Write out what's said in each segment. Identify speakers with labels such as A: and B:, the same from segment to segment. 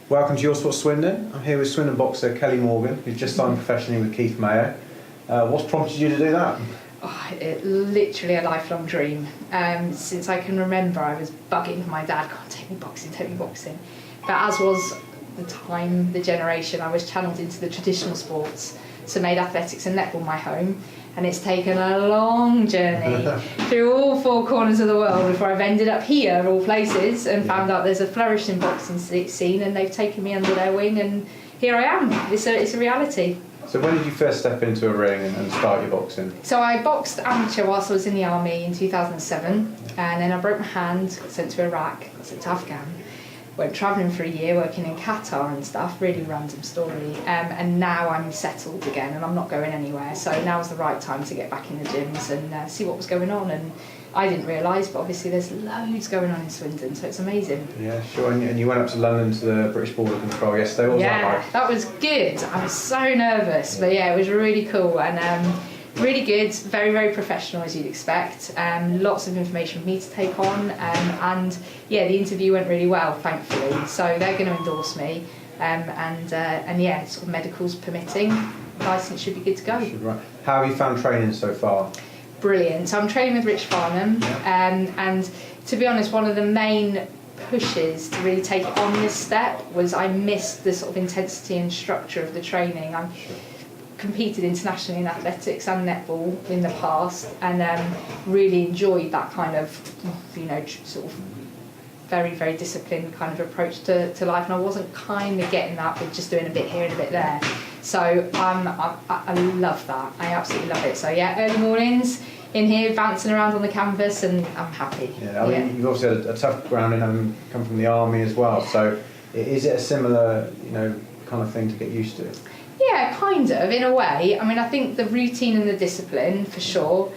A: Welcome to Your Sport Swindon. I'm here with Swindon boxer Kelly Morgan, who's just signed professionally with Keith Mayo. What's prompted you to do that?
B: Literally a lifelong dream. Since I can remember, I was bugging my dad, "God, take me boxing." But as was the time, the generation, I was channelled into the traditional sports, so made athletics and netball my home. And it's taken a long journey through all four corners of the world before I've ended up here, of all places, and found out there's a flourishing boxing scene, and they've taken me under their wing, and here I am. It's a reality.
A: So when did you first step into a ring and start your boxing?
B: So I boxed amateur whilst I was in the army in 2007, and then I broke my hand, got sent to Iraq, got sent to Afghan. Went travelling for a year, working in Qatar and stuff, really random story. And now I'm settled again and I'm not going anywhere. So now's the right time to get back in the gyms and see what was going on. And I didn't realise, but obviously there's loads going on in Swindon, so it's amazing.
A: Yeah, sure. And you went up to London to the British Border Control yesterday. What was that like?
B: That was good. I was so nervous, but yeah, it was really cool. And really good, very, very professional as you'd expect. Lots of information for me to take on, and yeah, the interview went really well, thankfully. So they're going to endorse me, and yeah, sort of medicals permitting, licence should be good to go.
A: Right. How have you found training so far?
B: Brilliant. So I'm training with Rich Farnham, and to be honest, one of the main pushes to really take it on this step was I missed the sort of intensity and structure of the training. Competed internationally in athletics and netball in the past, and really enjoyed that kind of, sort of very, very disciplined kind of approach to life, and I wasn't kind of getting that with just doing a bit here and a bit there. So I love that. I absolutely love it. So yeah, early mornings in here, bouncing around on the canvas, and I'm happy.
A: Yeah, I mean, you've obviously had a tough grounding having come from the army as well. So is it a similar, kind of thing to get used to?
B: Yeah, kind of, in a way. I mean, I think the routine and the discipline, for sure.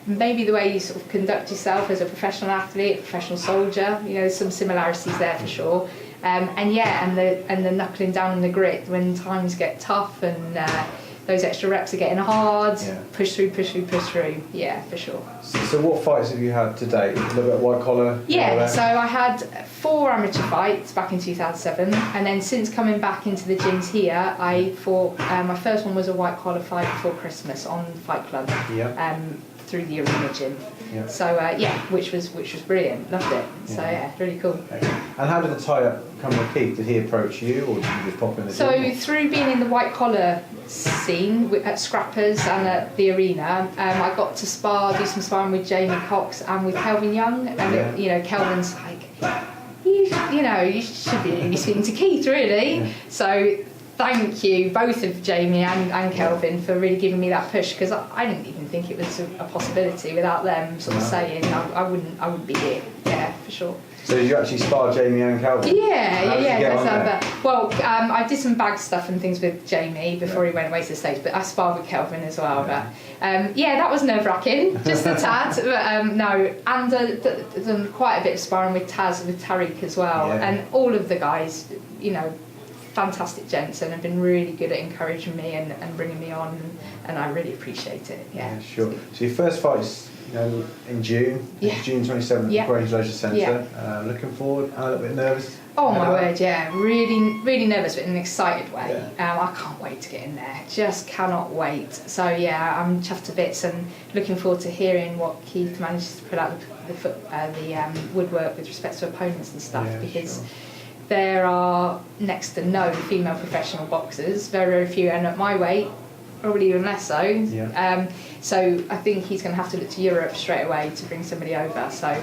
B: Maybe the way you sort of conduct yourself as a professional athlete, a professional soldier, there's some similarities there for sure. And the knuckling down and the grit when times get tough and those extra reps are getting hard, push through. Yeah, for sure.
A: So what fights have you had to date? A little bit of white collar?
B: Yeah, so I had 4 amateur fights back in 2007, and then since coming back into the gyms here, I fought, my first one was a white collar fight before Christmas on Fight Club, through the Arena gym. Yeah. So which was brilliant, loved it. So yeah, really cool.
A: Okay. And how did the tie-up come with Keith? Did he approach you, or did you just pop in the gym?
B: So through being in the white collar scene at Scrappers and at the Arena, I got to do some sparring with Jamie Cox and with Kelvin Young, and Kelvin's like, you should be speaking to Keith, really. Yeah. So thank you, both of Jamie and Kelvin, for really giving me that push, because I didn't even think it was a possibility without them sort of saying I wouldn't be here. Yeah, for sure.
A: So did you actually spar Jamie and Kelvin?
B: Yeah. Well, I did some bag stuff and things with Jamie before he went away to the States, but I sparred with Kelvin as well. Yeah. But that was nerve-wracking, just a tad. But no, and done quite a bit of sparring with Tariq as well, and all of the guys, fantastic gents, and have been really good at encouraging me and bringing me on, and I really appreciate it. Yeah,
A: sure. So your first fight is in June, June 27th at the Grange Leisure Centre. Looking forward, and a little bit nervous.
B: Oh my word, yeah, really, really nervous, but in an excited way. I can't wait to get in there, just cannot wait. So yeah, I'm chuffed to bits and looking forward to hearing what Keith manages to put out the woodwork with respect to opponents and stuff, because there are next to no female professional boxers, very, very few, and at my weight, probably even less so. Yeah. So I think he's going to have to look to Europe straight away to bring somebody over. So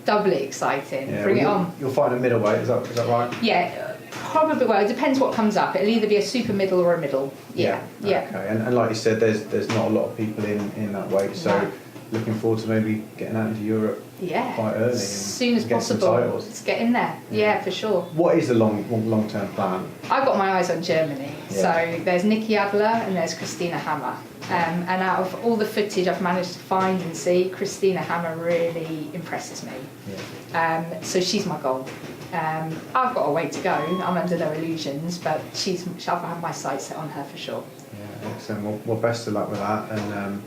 B: doubly exciting. Bring it on.
A: You'll find a middleweight, is that right?
B: Yeah, probably. Well, it depends what comes up. It'll either be a super middle or a middle. Yeah.
A: Okay. And like you said, there's not a lot of people in that weight, so looking forward to maybe getting out into Europe quite early.
B: As soon as possible. Let's get in there. Yeah, for sure.
A: What is the long-term plan?
B: I've got my eyes on Germany. So there's Nikki Adler and there's Christina Hammer. And out of all the footage I've managed to find and see, Christina Hammer really impresses me. So she's my goal. I've got a way to go. I'm under no illusions, but I'll have my sights set on her for sure.
A: Yeah, excellent. Well, best of luck with that. And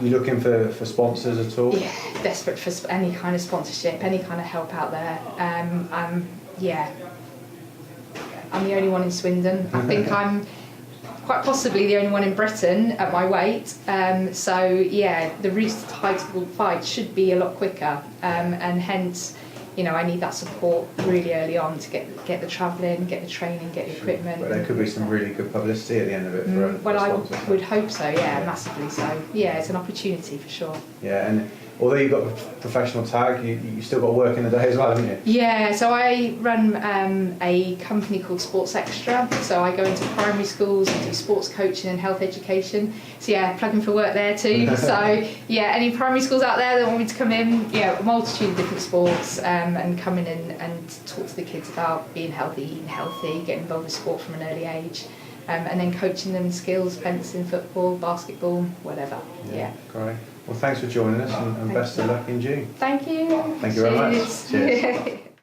A: you looking for sponsors at all?
B: Yeah, desperate for any kind of sponsorship, any kind of help out there. I'm the only one in Swindon. I think I'm quite possibly the only one in Britain at my weight. So yeah, the route to title fight should be a lot quicker, and hence, you know, I need that support really early on to get the travelling, get the training, get the equipment.
A: But there could be some really good publicity at the end of it for
B: well, I would hope so, yeah, massively so. Yeah, it's an opportunity for sure.
A: Yeah, and although you've got a professional tag, you still got to work in the day as well, haven't you?
B: Yeah, so I run a company called Sports Extra. So I go into primary schools and do sports coaching and health education. So yeah, plugging for work there too. So yeah, any primary schools out there that want me to come in, yeah, a multitude of different sports, and come in and talk to the kids about being healthy, eating healthy, getting involved with sport from an early age. And then coaching them skills, fencing, football, basketball, whatever. Yeah.
A: Great. Well, thanks for joining us, and best of luck in June.
B: Thank you.
A: Thank you very much. Cheers.